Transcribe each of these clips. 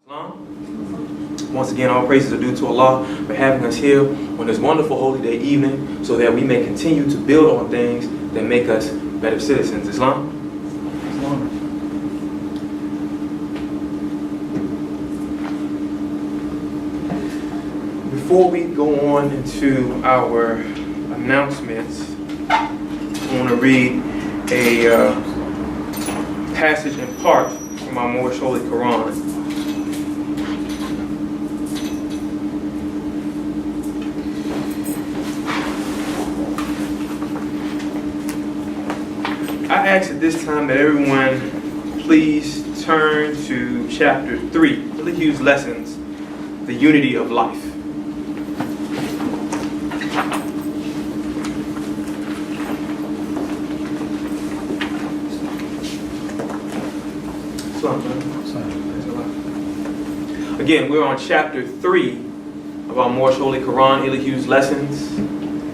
Once again, all praises are due to Allah for having us here on this wonderful holy day evening so that we may continue to build on things that make us better citizens. Islam? Before we go on into our announcements, I want to read a passage in part from our most holy Quran. I ask at this time that everyone please turn to chapter 3, really huge lessons, the unity of life. Again, we're on chapter 3 of our most holy Quran, Elihu's lessons,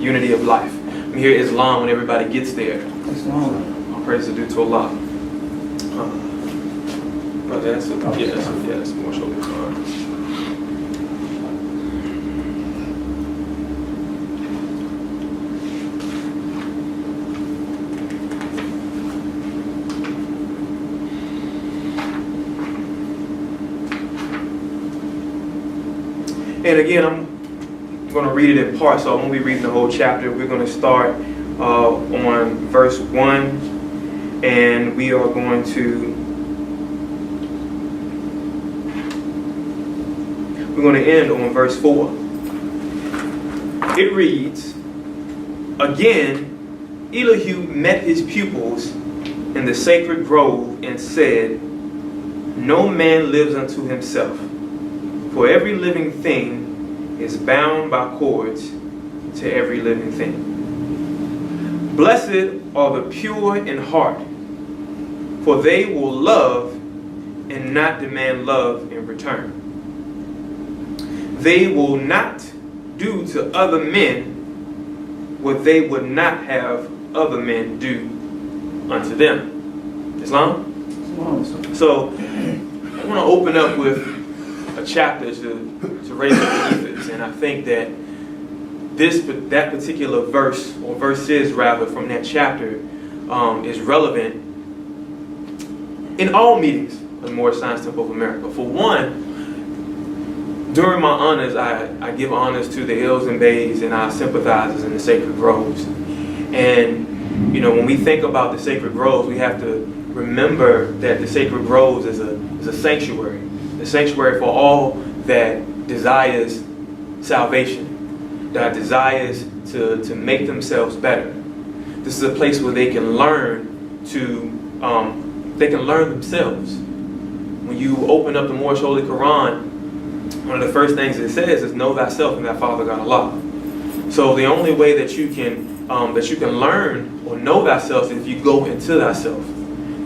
unity of life. I'm here Islam when everybody gets there. Islam. Praise is due to Allah. That's more holy Quran. And again, I'm going to read it in part, so I won't be reading the whole chapter. We're going to start on verse 1. And we are going to end on verse 4. It reads, Again, Elihu met his pupils in the sacred grove and said, No man lives unto himself, for every living thing is bound by cords to every living thing. Blessed are the pure in heart, for they will love and not demand love in return. They will not do to other men what they would not have other men do unto them. Islam? So, I want to open up with a chapter to raise up believers, and I think that that particular verse, or verses rather, from that chapter is relevant in all meetings of the Moorish Science Temple of America. For one, during my honors, I give honors to the Ills and Bays and our sympathizers in the sacred groves. And, you know, when we think about the sacred groves, we have to remember that the sacred groves is a sanctuary. The sanctuary for all that desires salvation, that desires to make themselves better. This is a place where they can learn themselves. When you open up the Moorish Holy Quran, one of the first things it says is know thyself and thy Father God Allah. So the only way that you can learn or know thyself is if you go into thyself.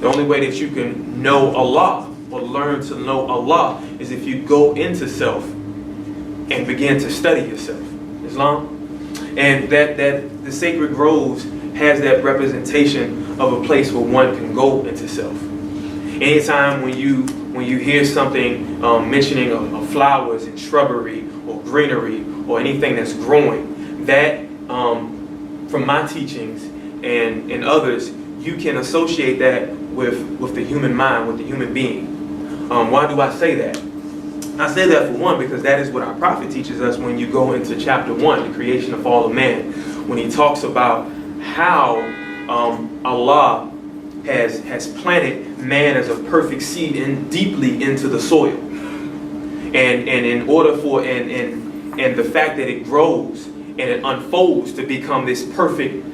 The only way that you can know Allah or learn to know Allah is if you go into self and begin to study yourself. Islam? And that the sacred groves has that representation of a place where one can go into self. Anytime when you hear something mentioning of flowers and shrubbery or greenery or anything that's growing, that from my teachings and others, you can associate that with the human mind, with the human being. Why do I say that? I say that for one because that is what our prophet teaches us when you go into chapter 1, the creation of all of man, when he talks about how Allah has planted man as a perfect seed perfectly into the soil, and in order for and the fact that it grows and it unfolds to become this perfect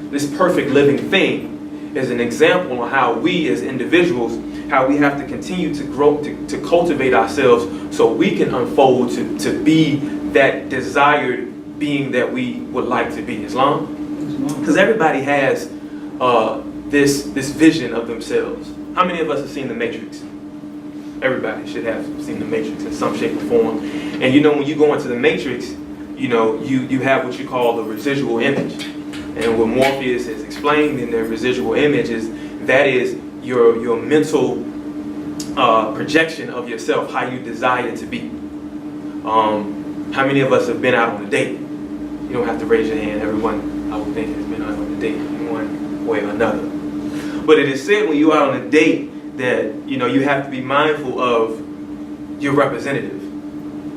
living thing is an example of how we as individuals, how we have to continue to grow, to cultivate ourselves so we can unfold to be that desired being that we would like to be. Islam? Because everybody has this vision of themselves. How many of us have seen The Matrix? Everybody should have seen The Matrix in some shape or form. And you know, when you go into The Matrix, you know, you have what you call the residual image. And what Morpheus has explained in their residual image is that is your mental projection of yourself, how you desire to be. How many of us have been out on a date? You don't have to raise your hand. Everyone, I would think, has been out on a date in one way or another. But it is said when you're out on a date that you have to be mindful of your representative.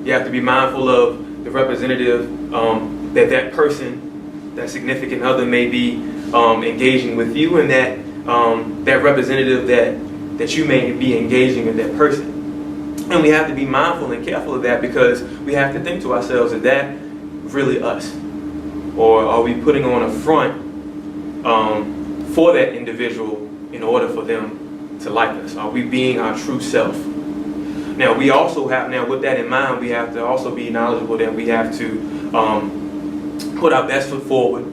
You have to be mindful of the representative that person, that significant other, may be engaging with you, and that representative that you may be engaging with that person. And we have to be mindful and careful of that, because we have to think to ourselves, is that really us? Or are we putting on a front for that individual in order for them to like us? Are we being our true self? Now, we also have, with that in mind, we have to also be knowledgeable that we have to put our best foot forward.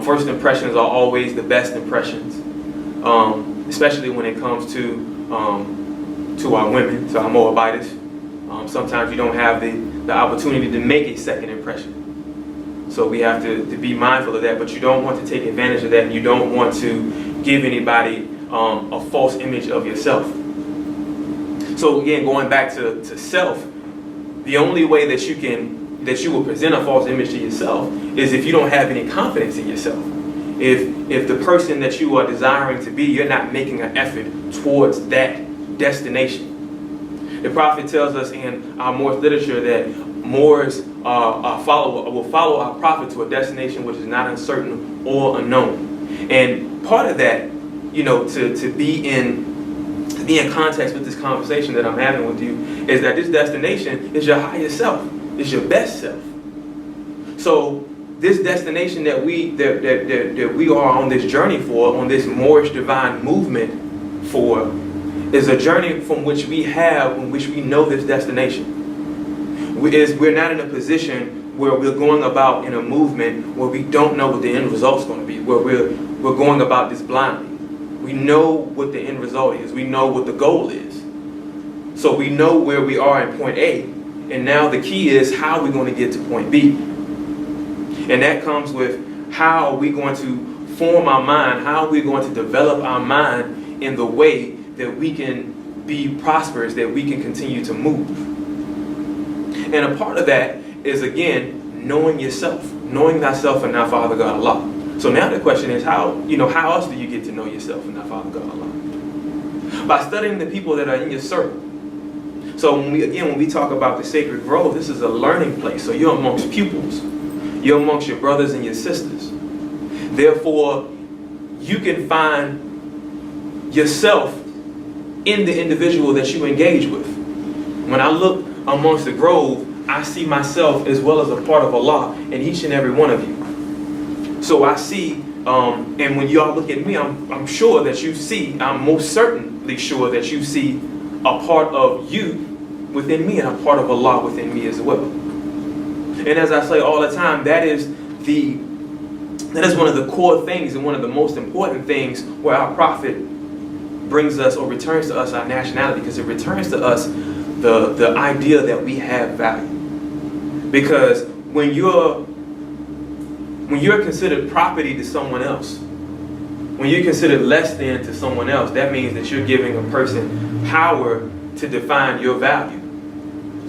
First impressions are always the best impressions, especially when it comes to our women, to our Moabites. Sometimes you don't have the opportunity to make a second impression. So we have to be mindful of that, but you don't want to take advantage of that, and you don't want to give anybody a false image of yourself. So again, going back to self, the only way that you will present a false image to yourself is if you don't have any confidence in yourself. If the person that you are desiring to be, you're not making an effort towards that destination. The prophet tells us in our Moorish literature that Moors will follow our prophet to a destination which is not uncertain or unknown. And part of that, to be in context with this conversation that I'm having with you, is that this destination is your higher self, is your best self. So this destination that we are on this journey for, on this Moorish divine movement for, is a journey from which we know this destination. We're not in a position where we're going about in a movement where we don't know what the end result's going to be, where we're going about this blindly. We know what the end result is. We know what the goal is. So we know where we are in point A, and now the key is how we're going to get to point B. And that comes with how are we going to form our mind, how are we going to develop our mind in the way that we can be prosperous, that we can continue to move. And a part of that is, again, knowing yourself, knowing thyself and thy Father God Allah. So now the question is, how else do you get to know yourself and thy Father God Allah? By studying the people that are in your circle. So when we talk about the sacred grove, this is a learning place. So you're amongst pupils. You're amongst your brothers and your sisters. Therefore, you can find yourself in the individual that you engage with. When I look amongst the grove, I see myself as well as a part of Allah in each and every one of you. So I see, and when y'all look at me, I'm sure that you see, I'm most certainly sure that you see a part of you within me and a part of Allah within me as well. And as I say all the time, that is one of the core things and one of the most important things where our prophet brings us or returns to us our nationality, because it returns to us the idea that we have value. Because when you're considered property to someone else, when you're considered less than to someone else, that means that you're giving a person power to define your value.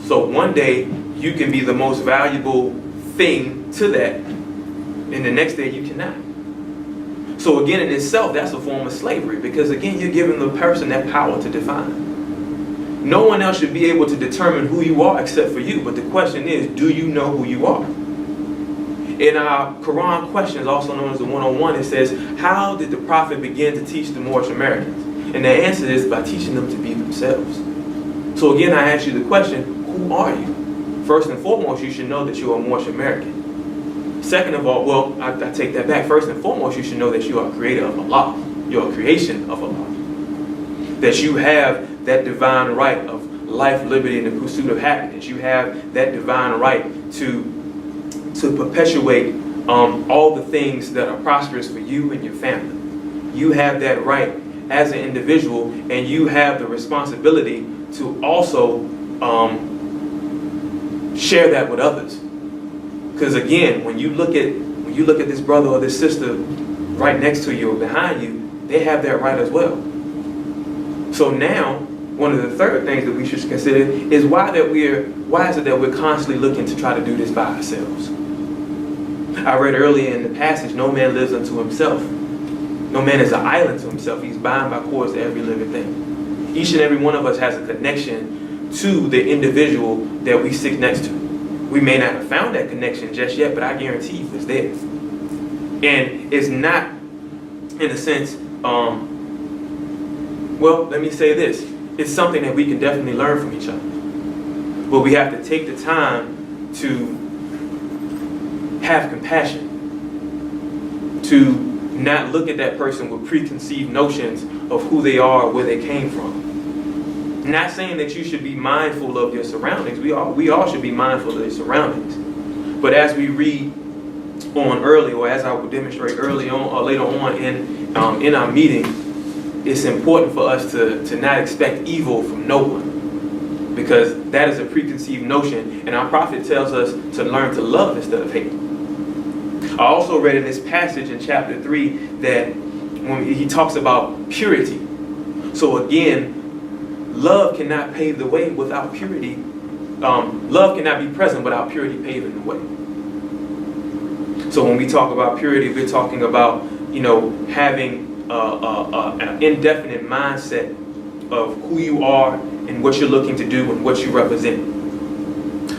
So one day you can be the most valuable thing to that, and the next day you cannot. So again, in itself, that's a form of slavery, because again, you're giving the person that power to define. No one else should be able to determine who you are except for you. But the question is, do you know who you are? In our Quran questions, also known as the 101, it says, how did the prophet begin to teach the Moorish Americans? And the answer is by teaching them to be themselves. So again, I ask you the question, who are you? First and foremost, you should know that you are a Moorish American. Second of all, well, I take that back. First and foremost, you should know that you are a creator of Allah. You're a creation of Allah. That you have that divine right of life, liberty, and the pursuit of happiness. You have that divine right to perpetuate all the things that are prosperous for you and your family. You have that right as an individual, and you have the responsibility to also share that with others. Because again, when you look at this brother or this sister right next to you or behind you, they have that right as well. So now, one of the third things that we should consider is why is it that we're constantly looking to try to do this by ourselves? I read earlier in the passage, no man lives unto himself. No man is an island to himself. He's bound by cords to every living thing. Each and every one of us has a connection to the individual that we sit next to. We may not have found that connection just yet, but I guarantee you it's there. And it's not, in a sense, well, let me say this. It's something that we can definitely learn from each other. But we have to take the time to have compassion, to not look at that person with preconceived notions of who they are, where they came from. Not saying that you should be mindful of your surroundings. We all should be mindful of their surroundings. But as we read on early, or as I will demonstrate early on or later on in our meeting, it's important for us to not expect evil from no one, because that is a preconceived notion, and our prophet tells us to learn to love instead of hate. I also read in this passage in chapter 3 that when he talks about purity. So again, love cannot pave the way without purity. Love cannot be present without purity paving the way. So when we talk about purity, we're talking about, having an indefinite mindset of who you are and what you're looking to do and what you represent.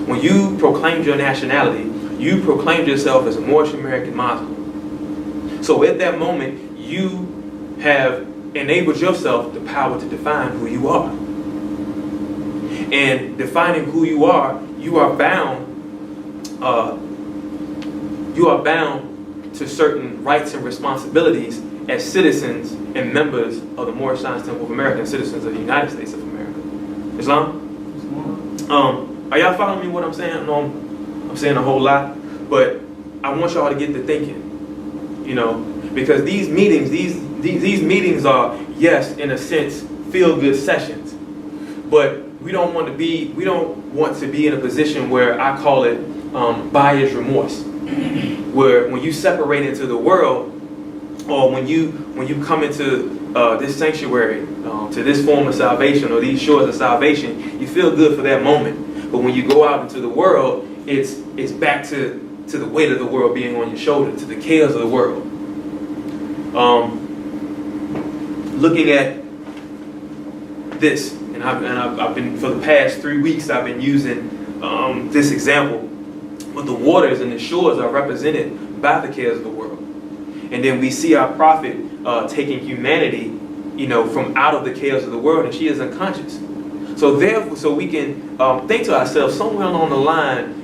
When you proclaimed your nationality, you proclaimed yourself as a Moorish American Muslim. So at that moment, you have enabled yourself the power to define who you are. And defining who you are bound to certain rights and responsibilities as citizens and members of the Moorish Science Temple of America and citizens of the United States of America. Islam? Are y'all following me what I'm saying? I know I'm saying a whole lot, but I want y'all to get to thinking, because these meetings are, yes, in a sense, feel-good sessions, but we don't want to be in a position where I call it buyer's remorse, where when you separate into the world, or when you come into this sanctuary, to this form of salvation or these shores of salvation, you feel good for that moment. But when you go out into the world, it's back to the weight of the world being on your shoulder, to the cares of the world. Looking at this, and I've been, for the past 3 weeks, I've been using this example. But the waters and the shores are represented by the cares of the world. And then we see our prophet taking humanity, from out of the cares of the world, and she is unconscious. So we can think to ourselves, somewhere along the line,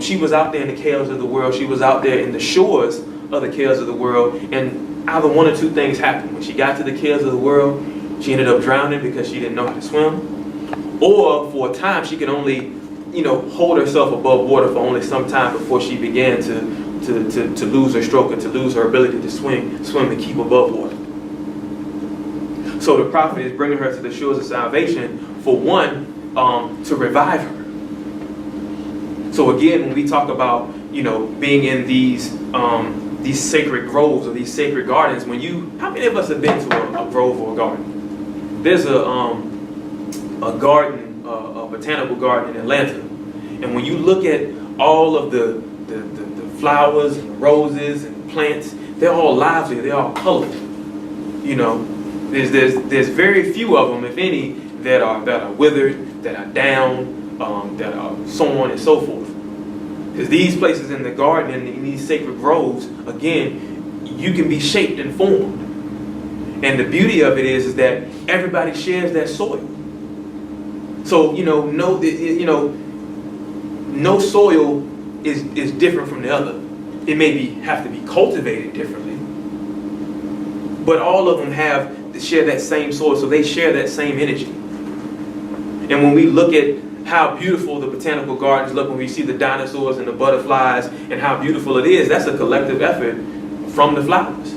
she was out there in the cares of the world. She was out there in the shores of the cares of the world, and either one or two things happened. When she got to the cares of the world, she ended up drowning because she didn't know how to swim, or for a time she could only, hold herself above water for only some time before she began to lose her stroke and to lose her ability to swim and keep above water. So the prophet is bringing her to the shores of salvation, for one, to revive her. So again, when we talk about, being in these sacred groves or these sacred gardens, how many of us have been to a grove or a garden? There's a garden, a botanical garden in Atlanta, and when you look at all of the flowers and roses and plants, they're all lively, they're all colorful. There's very few of them, if any, that are withered, that are down, that are so on and so forth. Because these places in the garden and in these sacred groves, again, you can be shaped and formed. And the beauty of it is that everybody shares that soil. So no soil is different from the other. It may have to be cultivated differently, but all of them share that same soil, so they share that same energy. And when we look at how beautiful the botanical gardens look, when we see the dinosaurs and the butterflies and how beautiful it is, that's a collective effort from the flowers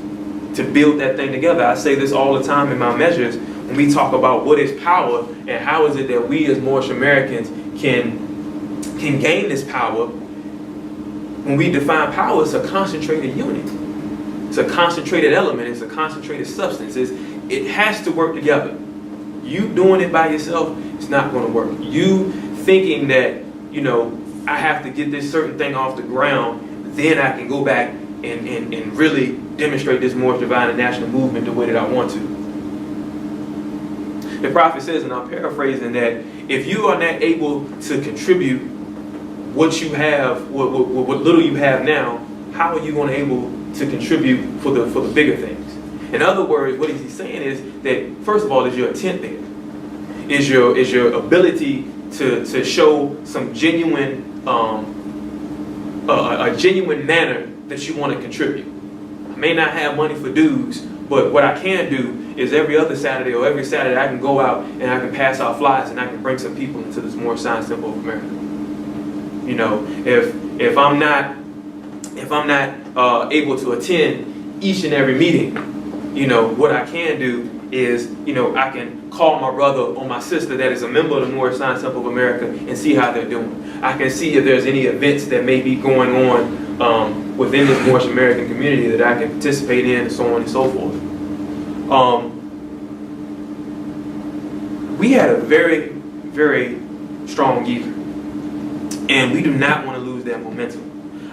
to build that thing together. I say this all the time in my measures when we talk about what is power and how is it that we as Moorish Americans can gain this power. When we define power, it's a concentrated unit. It's a concentrated element. It's a concentrated substance. It has to work together. You doing it by yourself, it's not going to work. You thinking that, I have to get this certain thing off the ground, then I can go back and really demonstrate this Moorish divine and national movement the way that I want to. The prophet says, and I'm paraphrasing, that if you are not able to contribute what you have, what little you have now, how are you going to able to contribute for the bigger things? In other words, what he's saying is that, first of all, is your intent there? Is your ability to show some genuine, a genuine manner that you want to contribute? I may not have money for dues, but what I can do is every other Saturday or every Saturday I can go out and I can pass out flyers and I can bring some people into this Moorish Science Temple of America. If I'm not able to attend each and every meeting, what I can do is, I can call my brother or my sister that is a member of the Moorish Science Temple of America and see how they're doing. I can see if there's any events that may be going on within this Moorish American community that I can participate in, and so on and so forth. We had a very, very strong year, and we do not want to lose that momentum.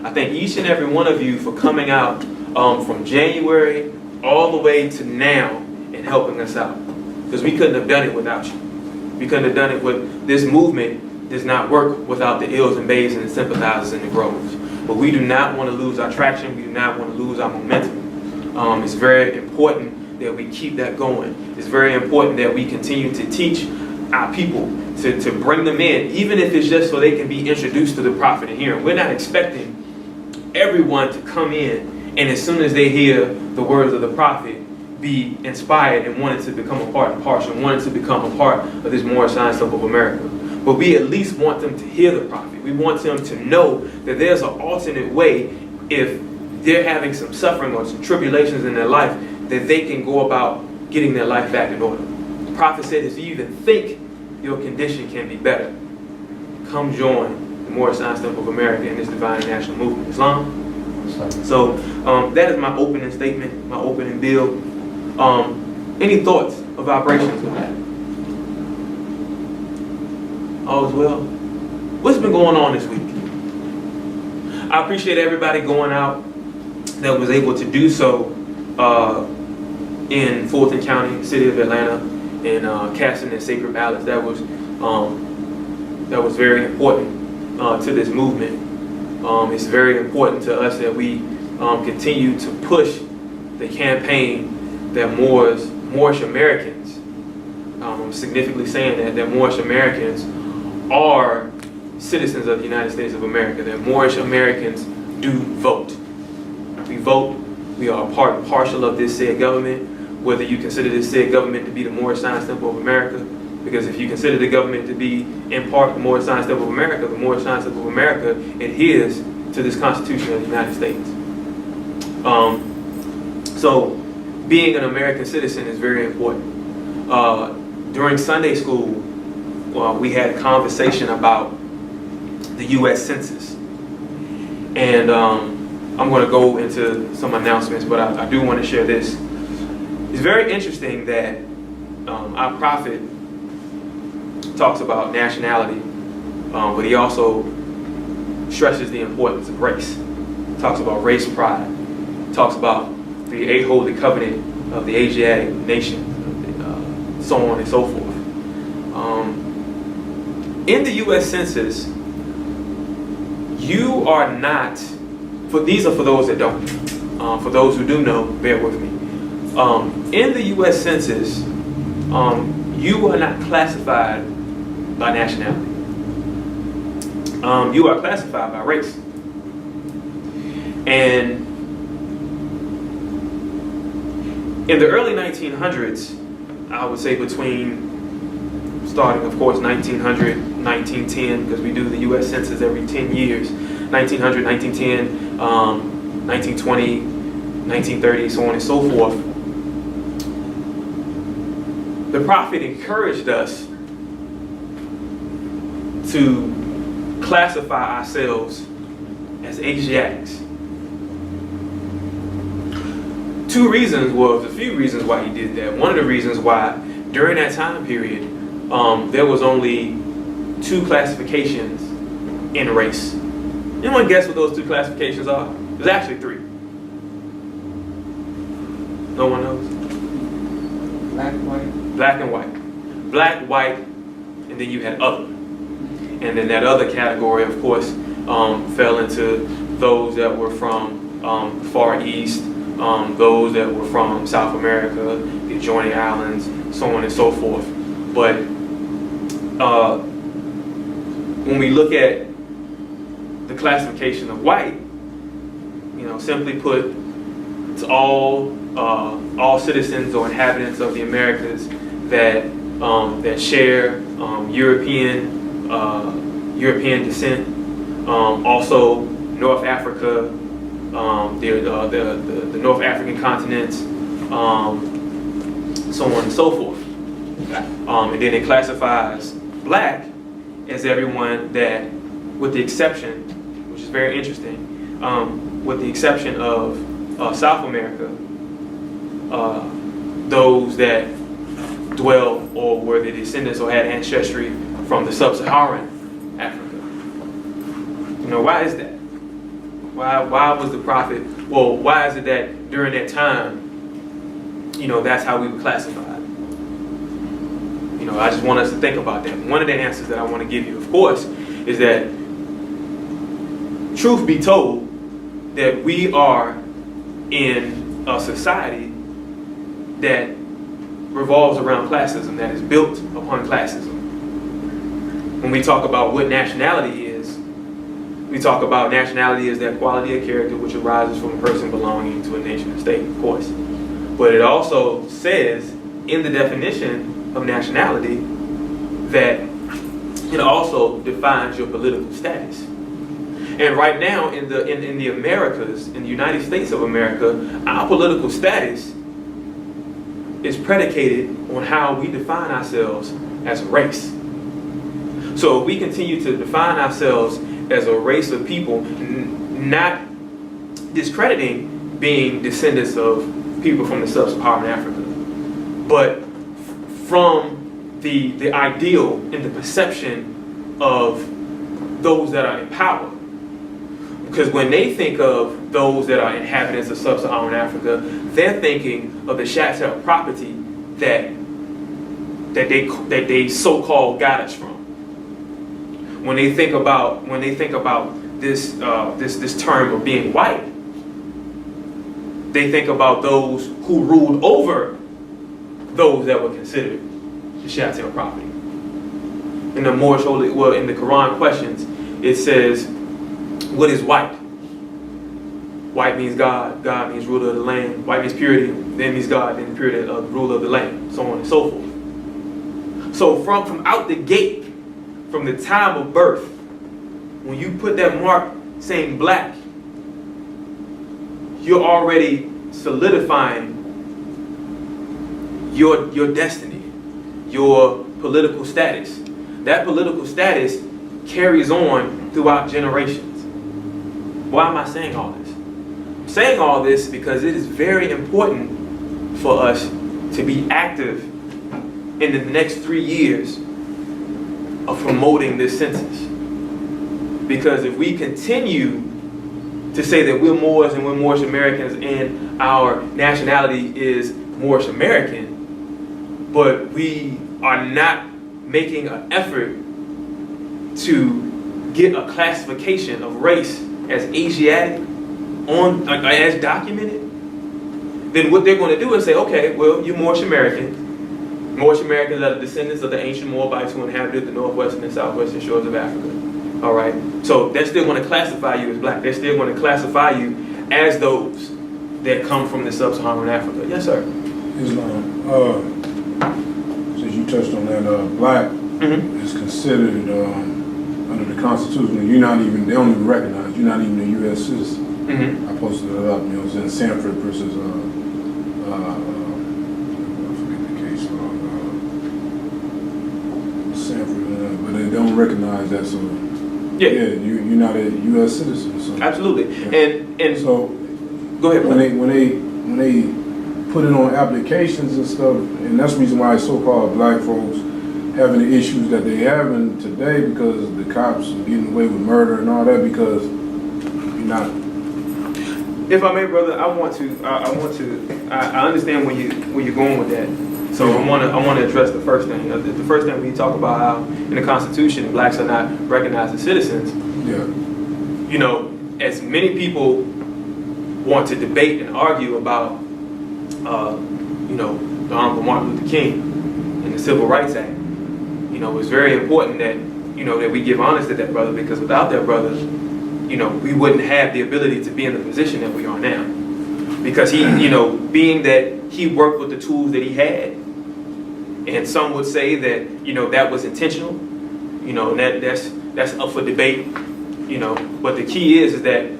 I thank each and every one of you for coming out from January all the way to now and helping us out, because we couldn't have done it without you. We couldn't have done it with this movement. Does not work without the ills and bays and the sympathizers and the groves. But we do not want to lose our traction. We do not want to lose our momentum. It's very important that we keep that going. It's very important that we continue to teach our people, to bring them in, even if it's just so they can be introduced to the prophet and hear him. We're not expecting everyone to come in and as soon as they hear the words of the prophet, be inspired and wanted to become a part and parcel, wanted to become a part of this Moorish Science Temple of America. But we at least want them to hear the prophet. We want them to know that there's an alternate way if they're having some suffering or some tribulations in their life, that they can go about getting their life back in order. The prophet said, if you even think your condition can be better, come join the Moorish Science Temple of America in this divine and national movement. Islam? So that is my opening statement, my opening bill. Any thoughts or vibrations with that? All is well? What's been going on this week? I appreciate everybody going out that was able to do so in Fulton County, city of Atlanta, and casting their sacred ballots. That was very important to this movement. It's very important to us that we continue to push the campaign that Moorish Americans, I'm significantly saying that Moorish Americans are citizens of the United States of America, that Moorish Americans do vote. We vote, we are a part and parcel of this said government, whether you consider this said government to be the Moorish Science Temple of America, because if you consider the government to be in part the Moorish Science Temple of America, the Moorish Science Temple of America adheres to this Constitution of the United States. So being an American citizen is very important. During Sunday school, we had a conversation about the U.S. Census. And I'm going to go into some announcements, but I do want to share this. It's very interesting that our prophet talks about nationality, but he also stresses the importance of race. He talks about race pride. He talks about the eight holy covenant of the Asiatic nation, so on and so forth. In the U.S. Census, you are not, these are for those that don't. For those who do know, bear with me. In the U.S. Census, you are not classified by nationality. You are classified by race. And in the early 1900s, I would say starting, of course, 1900, 1910, because we do the U.S. Census every 10 years, 1900, 1910, 1920, 1930, so on and so forth. The prophet encouraged us to classify ourselves as Asiatics. A few reasons why he did that. One of the reasons why, during that time period, there was only 2 classifications in race. Anyone guess what those 2 classifications are? There's actually 3. No one knows? Black, white. Black and white. Black, white, and then you had other. And then that other category, of course, fell into those that were from Far East, those that were from South America, the adjoining islands, so on and so forth. But when we look at the classification of white, simply put, it's all citizens or inhabitants of the Americas that share European descent, also North Africa, the North African continents, so on and so forth. And then it classifies black as everyone that, with the exception, which is very interesting, with the exception of South America, those that dwell or were the descendants or had ancestry from the sub-Saharan Africa. Why is that? Why was the prophet, why is it that during that time, that's how we were classified? I just want us to think about that. One of the answers that I want to give you, of course, is that, truth be told, that we are in a society that revolves around classism, that is built upon classism. When we talk about what nationality is, we talk about nationality as that quality of character which arises from a person belonging to a nation or state, of course. But it also says in the definition of nationality that it also defines your political status. And right now in the Americas, in the United States of America, our political status is predicated on how we define ourselves as a race. So if we continue to define ourselves as a race of people, not discrediting being descendants of people from the sub-Saharan Africa, but from the ideal and the perception of those that are in power. Because when they think of those that are inhabitants of sub-Saharan Africa, they're thinking of the chattel property that they so-called got us from. When they think about this term of being white, they think about those who ruled over those that were considered the chattel property. In the Moorish Holy, in the Quran questions, it says, what is white? White means God, God means ruler of the land, white means purity, then means God, then purity of the ruler of the land, so on and so forth. So from out the gate, from the time of birth, when you put that mark saying black, you're already solidifying your destiny, your political status. That political status carries on throughout generations. Why am I saying all this? I'm saying all this because it is very important for us to be active in the next 3 years of promoting this census. Because if we continue to say that we're Moors and we're Moorish Americans and our nationality is Moorish American, but we are not making an effort to get a classification of race as Asiatic as documented, then what they're going to do is say, okay, well, you're Moorish Americans. Moorish Americans are the descendants of the ancient Moabites who inhabited the northwestern and southwestern shores of Africa. All right, so they're still going to classify you as black. They're still going to classify you as those that come from the sub-Saharan Africa. Yes, sir. Islam. Since you touched on that, black is considered under the Constitution. They don't even recognize you're not even a U.S. citizen. I posted it up. It was in Sanford versus I forget the case. Sanford, but they don't recognize that. So you're not a U.S. citizen. So, absolutely. Yeah. And so go ahead. When they put it on applications and stuff, and that's the reason why so-called black folks having the issues that they having today, because the cops are getting away with murder and all that, because you're not. If I may, brother, I understand where you're going with that. So I want to address the first thing. The first thing, when you talk about how in the Constitution blacks are not recognized as citizens. Yeah. You know, as many people want to debate and argue about, you know, the Honorable Martin Luther King and the Civil Rights Act. You know, it's very important that, you know, that we give honors to that brother, because without that brother, you know, we wouldn't have the ability to be in the position that we are now. Because he, you know, being that he worked with the tools that he had, and some would say that, you know, that was intentional, you know, and that's up for debate, you know. But the key is that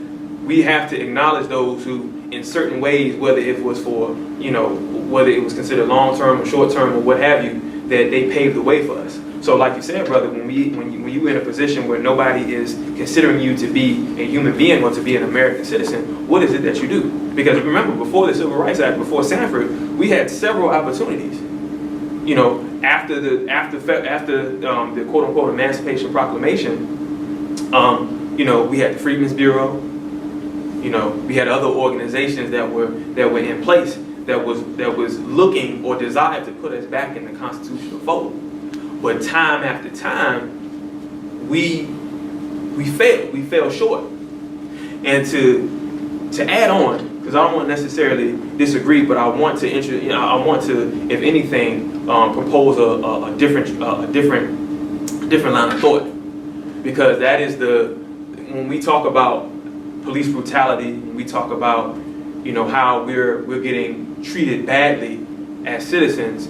we have to acknowledge those who, in certain ways, whether it was for, you know, whether it was considered long-term or short-term or what have you, that they paved the way for us. So like you said, brother, when you're in a position where nobody is considering you to be a human being or to be an American citizen, what is it that you do? Because remember, before the Civil Rights Act, before Sanford, we had several opportunities. You know, after the quote unquote Emancipation Proclamation, you know, we had the Freedmen's Bureau. You know, we had other organizations that were in place that was looking or desired to put us back in the constitutional fold. But time after time, we failed. We fell short. And to add on, because I don't want to necessarily disagree, but I want to if anything, propose a different line of thought, because that is when we talk about police brutality, when we talk about, you know, how we're getting treated badly as citizens.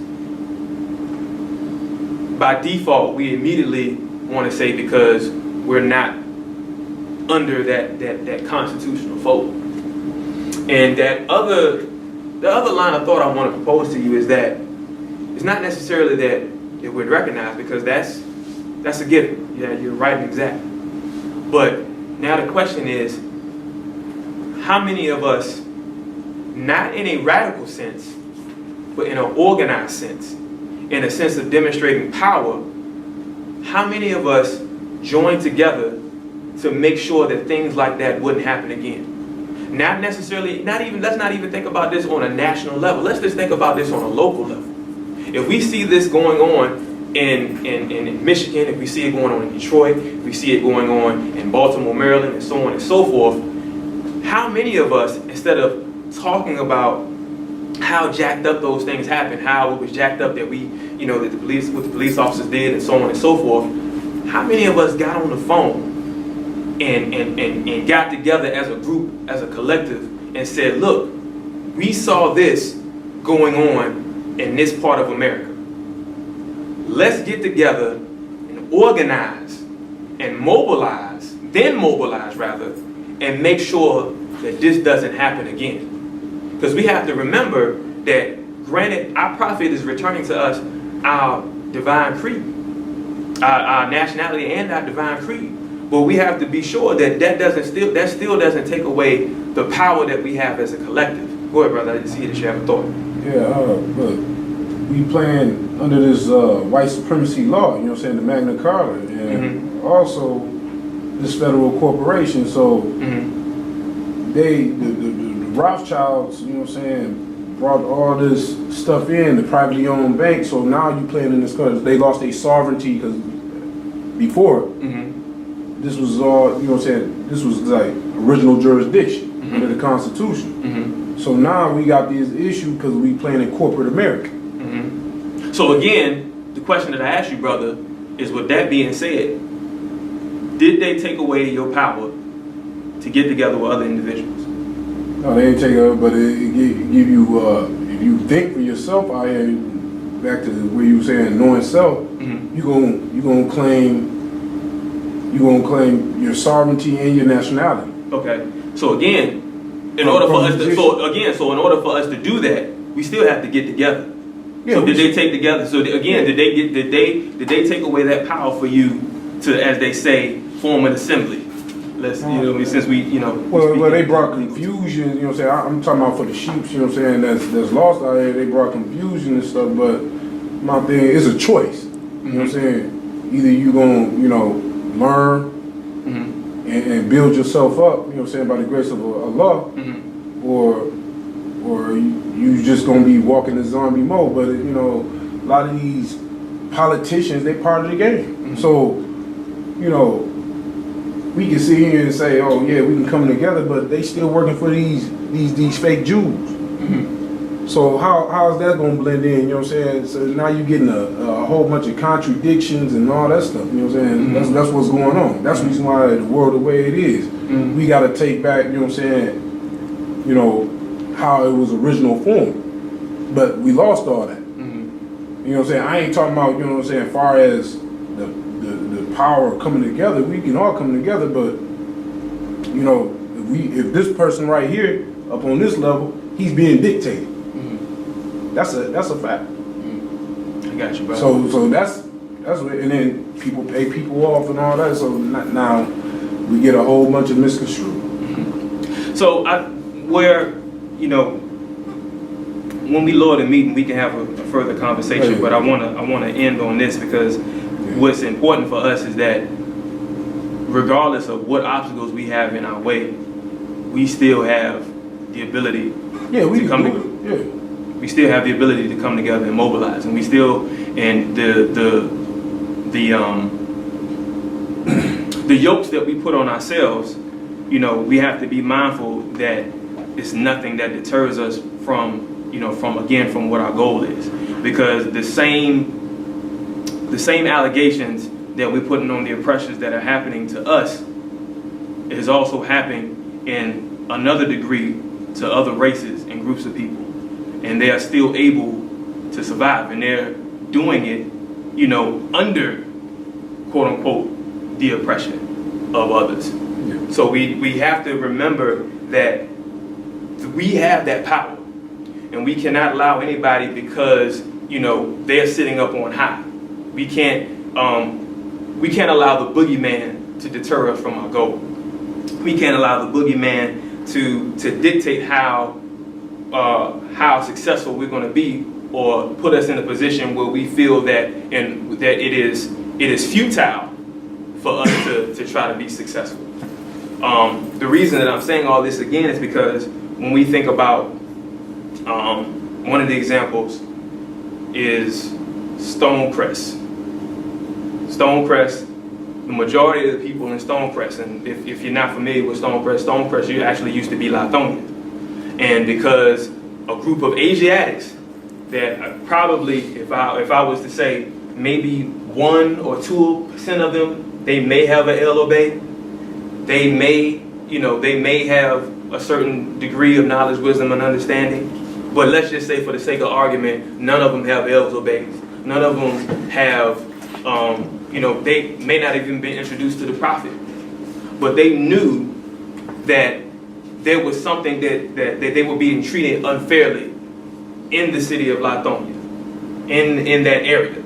By default, we immediately want to say because we're not under that constitutional fold. And the other line of thought I want to propose to you is that it's not necessarily that we're recognized, because that's a given. Yeah, you're right and exact. But now the question is, how many of us, not in a radical sense, but in an organized sense, in a sense of demonstrating power, how many of us join together to make sure that things like that wouldn't happen again? Let's not even think about this on a national level. Let's just think about this on a local level. If we see this going on in Michigan, if we see it going on in Detroit, if we see it going on in Baltimore, Maryland, and so on and so forth, how many of us, instead of talking about how jacked up those things happened, how it was jacked up that what the police officers did, and so on and so forth, how many of us got on the phone and got together as a group, as a collective, and said, look, we saw this going on in this part of America. Let's get together and organize and mobilize and make sure that this doesn't happen again. Because we have to remember that, granted, our prophet is returning to us our divine creed, our nationality and our divine creed. But we have to be sure that that still doesn't take away the power that we have as a collective. Go ahead, brother. I see you have a thought. Yeah, look, we playing under this white supremacy law, you know what I'm saying, the Magna Carta, and also this federal corporation. So the Rothschilds, you know what I'm saying, brought all this stuff in, the privately owned bank. So now you playing in this country. They lost their sovereignty, because before this was all, you know what I'm saying, this was like original jurisdiction under the Constitution. So now we got this issue because we playing in corporate America. So again, the question that I asked you, brother, is, with that being said, did they take away your power to get together with other individuals? No, they ain't take it, but it give you, if you think for yourself out here, back to where you were saying knowing self, you gonna claim your sovereignty and your nationality. Okay. So again, in order for us to do that, we still have to get together. Yeah, so did they take together? So again, did they take away that power for you to, as they say, form an assembly? Let's, you know, since we, you know. Well, they brought confusion, you know what I'm saying? I'm talking about for the sheep, you know what I'm saying, that's lost out here. They brought confusion and stuff, but my thing is a choice. You know what I'm saying? Either you gonna, you know, learn and build yourself up, you know what I'm saying, by the grace of Allah, or you just gonna be walking the zombie mode. But you know, a lot of these politicians, they part of the game. So, you know, we can sit here and say, oh yeah, we can come together, but they still working for these fake Jews. So how is that gonna blend in? You know what I'm saying? So now you're getting a whole bunch of contradictions and all that stuff. You know what I'm saying? That's what's going on. That's the reason why the world the way it is. We gotta take back, you know what I'm saying, you know, how it was original form. But we lost all that. You know what I'm saying? I ain't talking about, you know what I'm saying, as far as the power of coming together. We can all come together, but you know, if this person right here up on this level, he's being dictated. That's a fact. I got you, bro. So that's what, and then people pay people off and all that. So now we get a whole bunch of misconstrued. So where, you know, when we lower the meeting, we can have a further conversation. Yeah. But I wanna end on this because what's important for us is that regardless of what obstacles we have in our way, we still have the ability to come together. We still have the ability to come together and mobilize, and we still, and the yokes that we put on ourselves, you know, we have to be mindful that it's nothing that deters us from, you know, from what our goal is, because the same allegations that we're putting on the oppressions that are happening to us is also happening in another degree to other races and groups of people. And they are still able to survive, and they're doing it, you know, under, quote unquote, the oppression of others. Yeah. So we have to remember that we have that power, and we cannot allow anybody, because, you know, they're sitting up on high. We can't allow the boogeyman to deter us from our goal. We can't allow the boogeyman to dictate how successful we're going to be, or put us in a position where we feel that it is futile for us to try to be successful. The reason that I'm saying all this again is because when we think about one of the examples is Stonecrest. Stonecrest, the majority of the people in Stonecrest, and if you're not familiar with Stonecrest, you actually used to be Lithonia. And because a group of Asiatics that probably, if I was to say, maybe 1 or 2% of them, they may have an El Obey. They may have a certain degree of knowledge, wisdom, and understanding. But let's just say, for the sake of argument, none of them have El Obeys. None of them have, they may not even been introduced to the Prophet. But they knew that there was something that they were being treated unfairly in the city of Lithonia, in that area.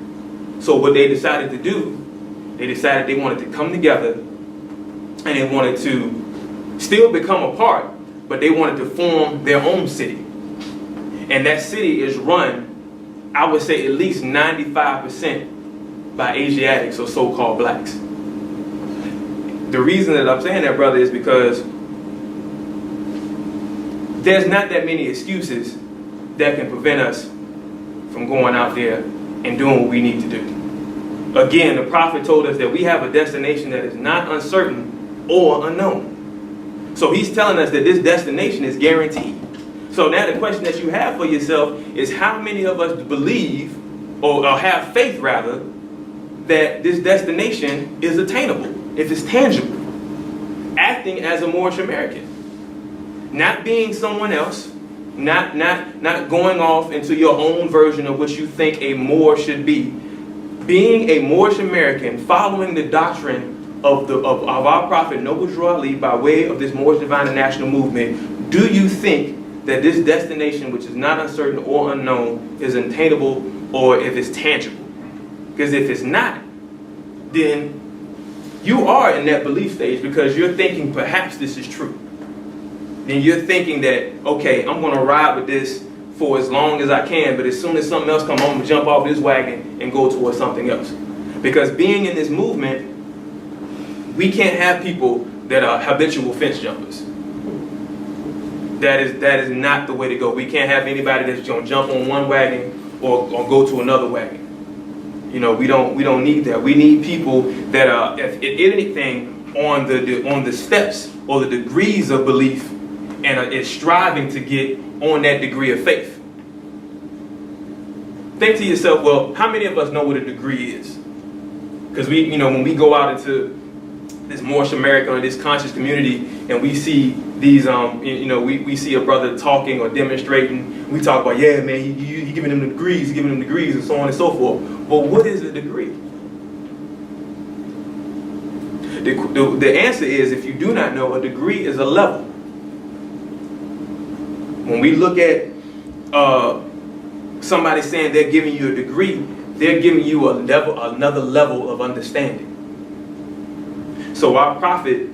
So what they decided to do, they wanted to come together, and they wanted to still become a part, but they wanted to form their own city. And that city is run, I would say, at least 95% by Asiatics, or so-called blacks. The reason that I'm saying that, brother, is because there's not that many excuses that can prevent us from going out there and doing what we need to do. Again, the Prophet told us that we have a destination that is not uncertain or unknown. So he's telling us that this destination is guaranteed. So now the question that you have for yourself is, how many of us believe, or have faith rather, that this destination is attainable, if it's tangible? Acting as a Moorish American. Not being someone else, not going off into your own version of what you think a Moor should be. Being a Moorish American, following the doctrine of our Prophet Noble Drew Ali by way of this Moorish Divine and National Movement, do you think that this destination, which is not uncertain or unknown, is attainable, or if it's tangible? Because if it's not, then you are in that belief stage because you're thinking perhaps this is true. And you're thinking that, okay, I'm going to ride with this for as long as I can, but as soon as something else comes, I'm going to jump off this wagon and go towards something else. Because being in this movement, we can't have people that are habitual fence jumpers. That is not the way to go. We can't have anybody that's going to jump on one wagon or go to another wagon. You know, we don't need that. We need people that are, if anything, on the steps or the degrees of belief and is striving to get on that degree of faith. Think to yourself, well, how many of us know what a degree is? Because when we go out into this Moorish America or this conscious community and we see these, we see a brother talking or demonstrating, we talk about, yeah, man, he giving them the degrees, he giving them degrees and so on and so forth. But what is a degree? The answer is, if you do not know, a degree is a level. When we look at somebody saying they're giving you a degree, they're giving you another level of understanding. So our prophet,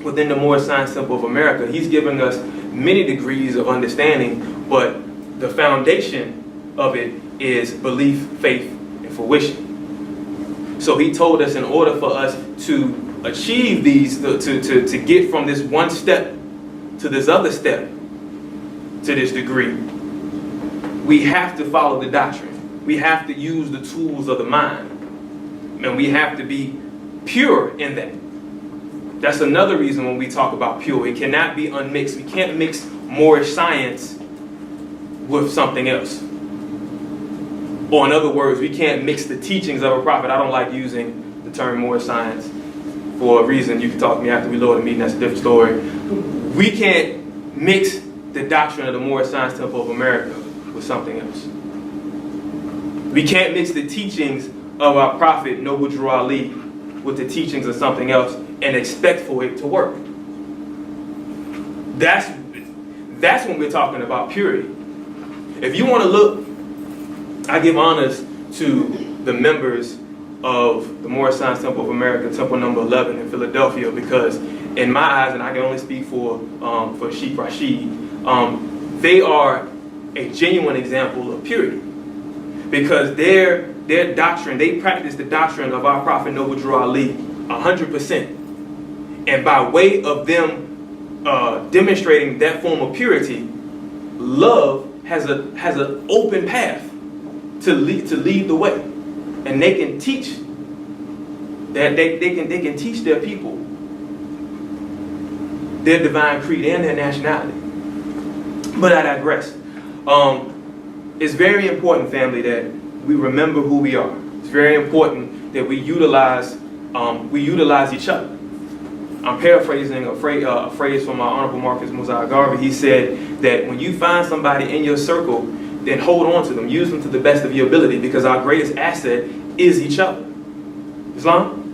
within the Moorish Science Temple of America, he's giving us many degrees of understanding, but the foundation of it is belief, faith, and fruition. So he told us in order for us to achieve these, to get from this one step to this other step, to this degree, we have to follow the doctrine. We have to use the tools of the mind. And we have to be pure in that. That's another reason when we talk about pure. It cannot be unmixed. We can't mix Moorish science with something else. Or in other words, we can't mix the teachings of a prophet. I don't like using the term Moorish science for a reason. You can talk to me after we load the meeting. That's a different story. We can't mix the doctrine of the Moorish Science Temple of America with something else. We can't mix the teachings of our prophet, Noble Drew Ali, with the teachings of something else and expect for it to work. That's when we're talking about purity. If you want to look, I give honors to the members of the Moorish Science Temple of America, Temple number 11 in Philadelphia, because in my eyes, and I can only speak for Sheik Rashid, they are a genuine example of purity. Because their doctrine, they practice the doctrine of our prophet Noble Drew Ali 100%. And by way of them demonstrating that form of purity, love has an open path to lead the way. And they can teach that they can teach their people their divine creed and their nationality. But I digress. It's very important, family, that we remember who we are. It's very important that we utilize each other. I'm paraphrasing a phrase from our Honorable Marcus Mosiah Garvey. He said that when you find somebody in your circle, then hold on to them. Use them to the best of your ability, because our greatest asset is each other. Islam?